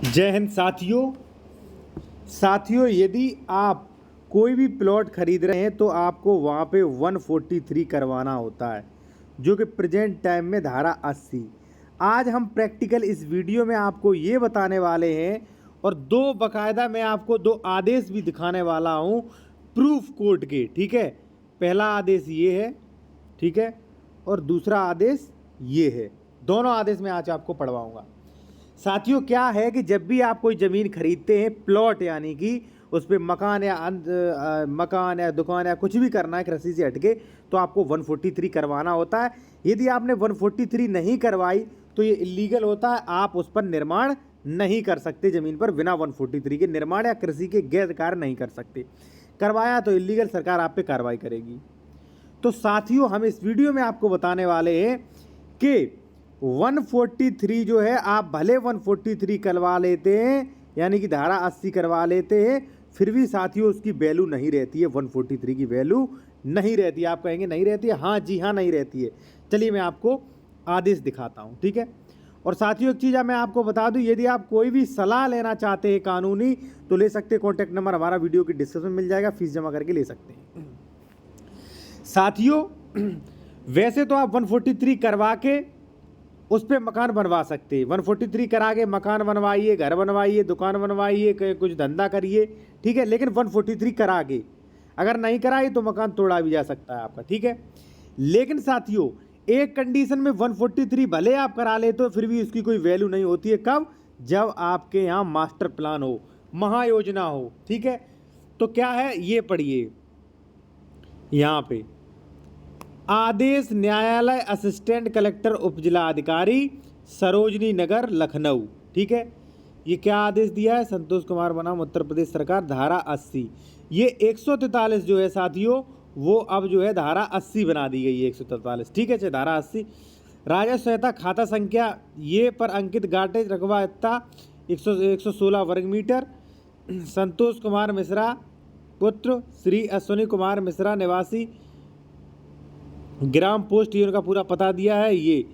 जय हिंद साथियों, यदि आप कोई भी प्लॉट खरीद रहे हैं तो आपको वहाँ पे 143 करवाना होता है, जो कि प्रेजेंट टाइम में धारा 80। आज हम प्रैक्टिकल इस वीडियो में आपको ये बताने वाले हैं और बाकायदा मैं आपको 2 आदेश भी दिखाने वाला हूँ प्रूफ कोर्ट के। ठीक है, पहला आदेश ये है, ठीक है, और दूसरा आदेश ये है। दोनों आदेश मैं आज आपको पढ़वाऊँगा। साथियों, क्या है कि जब भी आप कोई ज़मीन खरीदते हैं, प्लॉट यानी कि उस पर मकान या दुकान या कुछ भी करना है कृषि से हटके, तो आपको 143 करवाना होता है। यदि आपने 143 नहीं करवाई तो ये इलीगल होता है, आप उस पर निर्माण नहीं कर सकते। ज़मीन पर बिना 143 के निर्माण या कृषि के गैर कार्य नहीं कर सकते। करवाया तो इलीगल, सरकार आप पे कार्रवाई करेगी। तो साथियों, हम इस वीडियो में आपको बताने वाले हैं कि 143 जो है, आप भले 143 करवा लेते हैं यानी कि धारा 80 करवा लेते हैं, फिर भी साथियों उसकी वैल्यू नहीं रहती है। 143 की वैल्यू नहीं रहती है। आप कहेंगे नहीं रहती है, हाँ जी हाँ, नहीं रहती है। चलिए मैं आपको आदेश दिखाता हूँ, ठीक है। और साथियों एक चीज़ मैं आपको बता दूँ, यदि आप कोई भी सलाह लेना चाहते हैं कानूनी, तो ले सकते हैं। कॉन्टैक्ट नंबर हमारा वीडियो की डिस्क्रिप्शन में मिल जाएगा, फीस जमा करके ले सकते हैं। साथियों, वैसे तो आप 143 करवा के उस पर मकान बनवा सकते हैं। 143 करा के मकान बनवाइए, घर बनवाइए, दुकान बनवाइए, कुछ धंधा करिए, ठीक है। लेकिन 143 करा के अगर नहीं कराई तो मकान तोड़ा भी जा सकता है आपका, ठीक है। लेकिन साथियों, एक कंडीशन में 143 भले आप करा ले तो फिर भी उसकी कोई वैल्यू नहीं होती है। कब? जब आपके यहाँ मास्टर प्लान हो, महायोजना हो, ठीक है। तो क्या है ये पढ़िए यहाँ पे, आदेश न्यायालय असिस्टेंट कलेक्टर उपजिला अधिकारी सरोजनी नगर लखनऊ, ठीक है। ये क्या आदेश दिया है? संतोष कुमार बनाम उत्तर प्रदेश सरकार, धारा 80। ये 143 जो है साथियों, वो अब जो है धारा 80 बना दी गई है, 143, ठीक है। धारा 80 राजस्व सहायता खाता संख्या ये पर अंकित गाटेज रकबा इतना 116 वर्ग मीटर। संतोष कुमार मिश्रा पुत्र श्री अश्विनी कुमार मिश्रा निवासी ग्राम पोस्ट, ये उनका पूरा पता दिया है। ये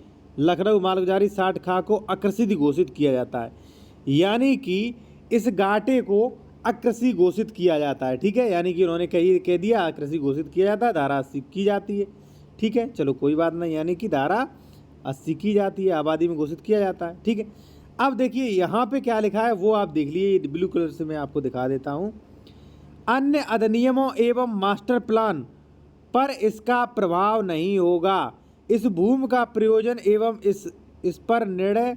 लखनऊ मालगुजारी 60 खा को अकृषित घोषित किया जाता है, यानी कि इस गाटे को अकृषि घोषित किया जाता है, ठीक है। यानी कि उन्होंने कह दिया अकृषि घोषित किया जाता है, धारा 80 की जाती है, ठीक है। चलो कोई बात नहीं, यानी कि धारा 80 की जाती है, आबादी में घोषित किया जाता है, ठीक है। अब देखिए यहाँ पे क्या लिखा है वो आप देख लीजिए, ब्लू कलर से मैं आपको दिखा देता हूँ। अन्य अधिनियमों एवं मास्टर प्लान पर इसका प्रभाव नहीं होगा। इस भूमि का प्रयोजन एवं इस पर निर्णय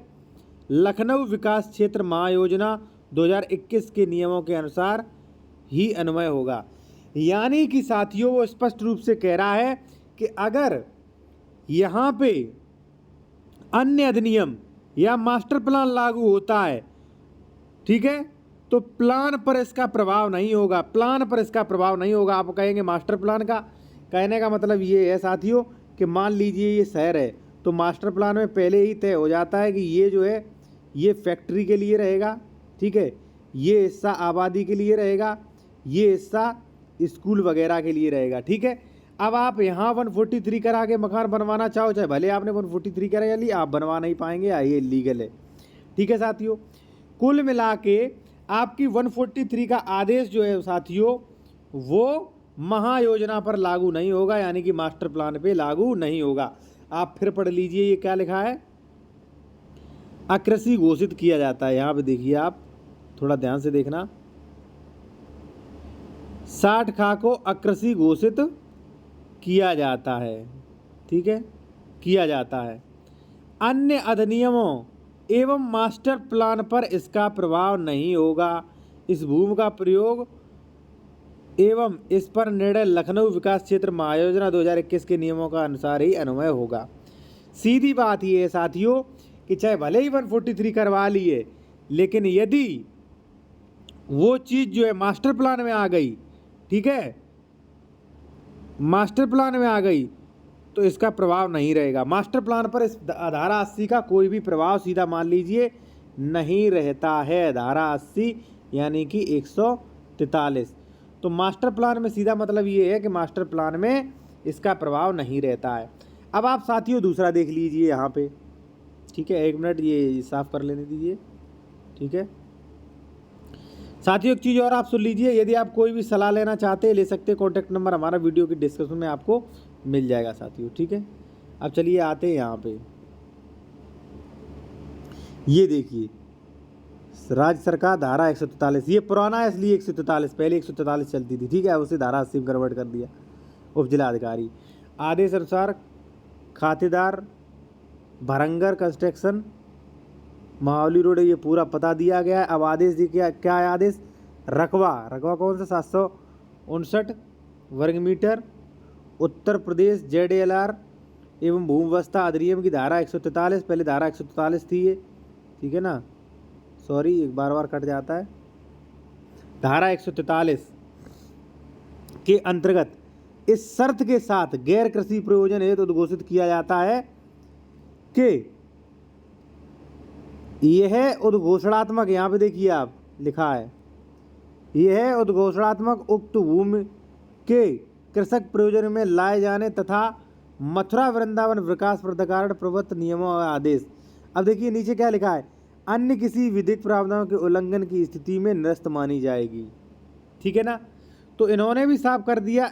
लखनऊ विकास क्षेत्र महायोजना 2021 के नियमों के अनुसार ही अन्वय होगा। यानी कि साथियों वो स्पष्ट रूप से कह रहा है कि अगर यहाँ पे अन्य अधिनियम या मास्टर प्लान लागू होता है, ठीक है, तो प्लान पर इसका प्रभाव नहीं होगा। प्लान पर इसका प्रभाव नहीं होगा। आप कहेंगे मास्टर प्लान का कहने का मतलब ये है साथियों कि मान लीजिए ये शहर है, तो मास्टर प्लान में पहले ही तय हो जाता है कि ये जो है ये फैक्ट्री के लिए रहेगा, ठीक है, ये हिस्सा आबादी के लिए रहेगा, ये हिस्सा स्कूल वगैरह के लिए रहेगा, ठीक है। अब आप यहाँ 143 करा के मकान बनवाना चाहो, चाहे भले आपने 143 करा लिया, आप बनवा नहीं पाएंगे, ये इलीगल है, ठीक है साथियों। कुल मिला के आपकी 143 का आदेश जो है साथियों वो महायोजना पर लागू नहीं होगा, यानी कि मास्टर प्लान पे लागू नहीं होगा। आप फिर पढ़ लीजिए, ये क्या लिखा है, अकृषि घोषित किया जाता है। यहाँ पे देखिए, आप थोड़ा ध्यान से देखना, 60 खा को अकृषि घोषित किया जाता है, ठीक है, किया जाता है। अन्य अधिनियमों एवं मास्टर प्लान पर इसका प्रभाव नहीं होगा। इस भूमि का प्रयोग एवं इस पर निर्णय लखनऊ विकास क्षेत्र महायोजना 2021 के नियमों का अनुसार ही अन्वय होगा। सीधी बात ये है साथियों कि चाहे भले ही 143 करवा लिए, लेकिन यदि वो चीज़ जो है मास्टर प्लान में आ गई, ठीक है, मास्टर प्लान में आ गई, तो इसका प्रभाव नहीं रहेगा। मास्टर प्लान पर इस धारा 80 का कोई भी प्रभाव सीधा मान लीजिए नहीं रहता है। धारा 80 यानी कि 143, तो मास्टर प्लान में सीधा मतलब ये है कि मास्टर प्लान में इसका प्रभाव नहीं रहता है। अब आप साथियों दूसरा देख लीजिए यहाँ पे, ठीक है। 1 मिनट ये साफ कर लेने दीजिए, ठीक है। साथियों एक चीज़ और आप सुन लीजिए, यदि आप कोई भी सलाह लेना चाहते हैं ले सकते हैं, कॉन्टैक्ट नंबर हमारा वीडियो की डिस्क्रिप्शन में आपको मिल जाएगा साथियों, ठीक है। अब चलिए आते हैं यहाँ पे, ये देखिए राज्य सरकार धारा 143, ये पुराना है इसलिए 143, पहले 143 चलती थी, ठीक है, उसे धारा 80 में कन्वर्ट कर दिया। उप जिलाधिकारी आदेश अनुसार खातेदार भरंगर कंस्ट्रक्शन महावली रोड, ये पूरा पता दिया गया है। अब आदेश दी क्या है आदेश, रकबा कौन सा 759 वर्ग मीटर, उत्तर प्रदेश ZLR एवं भूमि व्यवस्था अधिनियम की धारा 143, पहले धारा 143 थी ये, ठीक है ना, सॉरी एक बार कट जाता है। धारा 143 के अंतर्गत इस शर्त के साथ गैर कृषि प्रयोजन हेतु उद्घोषित किया जाता है कि यह उद्घोषणात्मक, यहाँ पे देखिए आप लिखा है, यह उद्घोषणात्मक उक्त भूमि के कृषक प्रयोजन में लाए जाने तथा मथुरा वृंदावन विकास प्राधिकरण प्रवृत्त नियमों और आदेश। अब देखिए नीचे क्या लिखा है, अन्य किसी विधिक प्रावधानों के उल्लंघन की स्थिति में निरस्त मानी जाएगी, ठीक है ना। तो इन्होंने भी साफ कर दिया,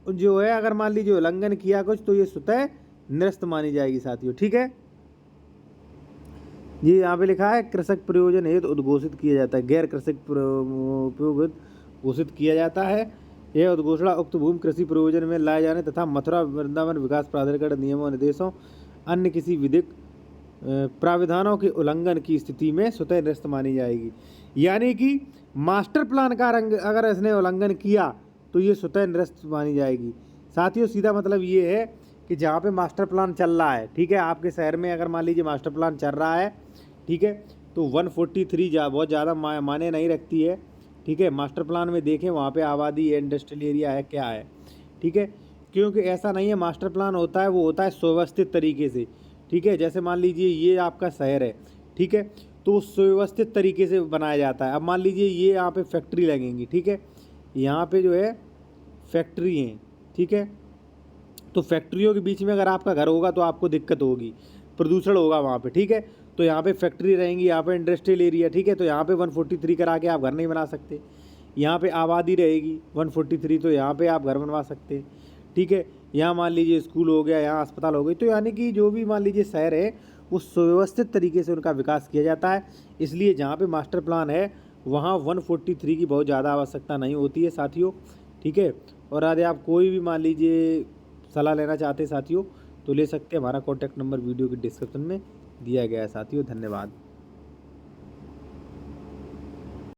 जो है अगर मान लीजिए उल्लंघन किया कुछ तो ये स्वतः निरस्त मानी जाएगी साथियों, ठीक है। ये यहाँ पे लिखा है कृषक प्रयोजन हेतु उद्घोषित किया जाता है, गैर कृषक प्रयोजन घोषित किया जाता है। यह उद्घोषणा उक्त भूमि कृषि प्रयोजन में लाए जाने तथा मथुरा वृंदावन विकास प्राधिकरण नियमों निर्देशों अन्य किसी विधिक प्राविधानों के उल्लंघन की स्थिति में स्वतः निरस्त मानी जाएगी। यानी कि मास्टर प्लान का रंग अगर इसने उल्लंघन किया तो ये स्वतः निरस्त मानी जाएगी साथियों। सीधा मतलब ये है कि जहाँ पे मास्टर प्लान चल रहा है, ठीक है, आपके शहर में अगर मान लीजिए मास्टर प्लान चल रहा है, ठीक है, तो 143 बहुत ज़्यादा माने नहीं रखती है, ठीक है। मास्टर प्लान में देखें वहाँ पे आबादी है, इंडस्ट्रियल एरिया है, क्या है, ठीक है, क्योंकि ऐसा नहीं है। मास्टर प्लान होता है वो होता है सुव्यवस्थित तरीके से, ठीक है। जैसे मान लीजिए ये आपका शहर है, ठीक है, तो सुव्यवस्थित तरीके से बनाया जाता है। अब मान लीजिए ये यहाँ पे फैक्ट्री लगेंगी, ठीक है, यहाँ पे जो है फैक्ट्री हैं, ठीक है, तो फैक्ट्रियों के बीच में अगर आपका घर होगा तो आपको दिक्कत होगी, प्रदूषण होगा वहाँ पे, ठीक है। तो यहाँ पे फैक्ट्री रहेंगी, यहाँ पे इंडस्ट्रियल एरिया, ठीक है, तो यहाँ पे 143 करा के आप घर नहीं बना सकते। यहाँ पे आबादी रहेगी 143, तो यहाँ पे आप घर बनवा सकते, ठीक है। यहाँ मान लीजिए स्कूल हो गया, यहाँ अस्पताल हो गई, तो यानी कि जो भी मान लीजिए शहर है वो सुव्यवस्थित तरीके से उनका विकास किया जाता है। इसलिए जहाँ पे मास्टर प्लान है वहाँ 143 की बहुत ज़्यादा आवश्यकता नहीं होती है साथियों, ठीक है। और यदि आप कोई भी मान लीजिए सलाह लेना चाहते हैं साथियों तो ले सकते हैं, हमारा कॉन्टैक्ट नंबर वीडियो की डिस्क्रिप्शन में दिया गया है साथियों। धन्यवाद।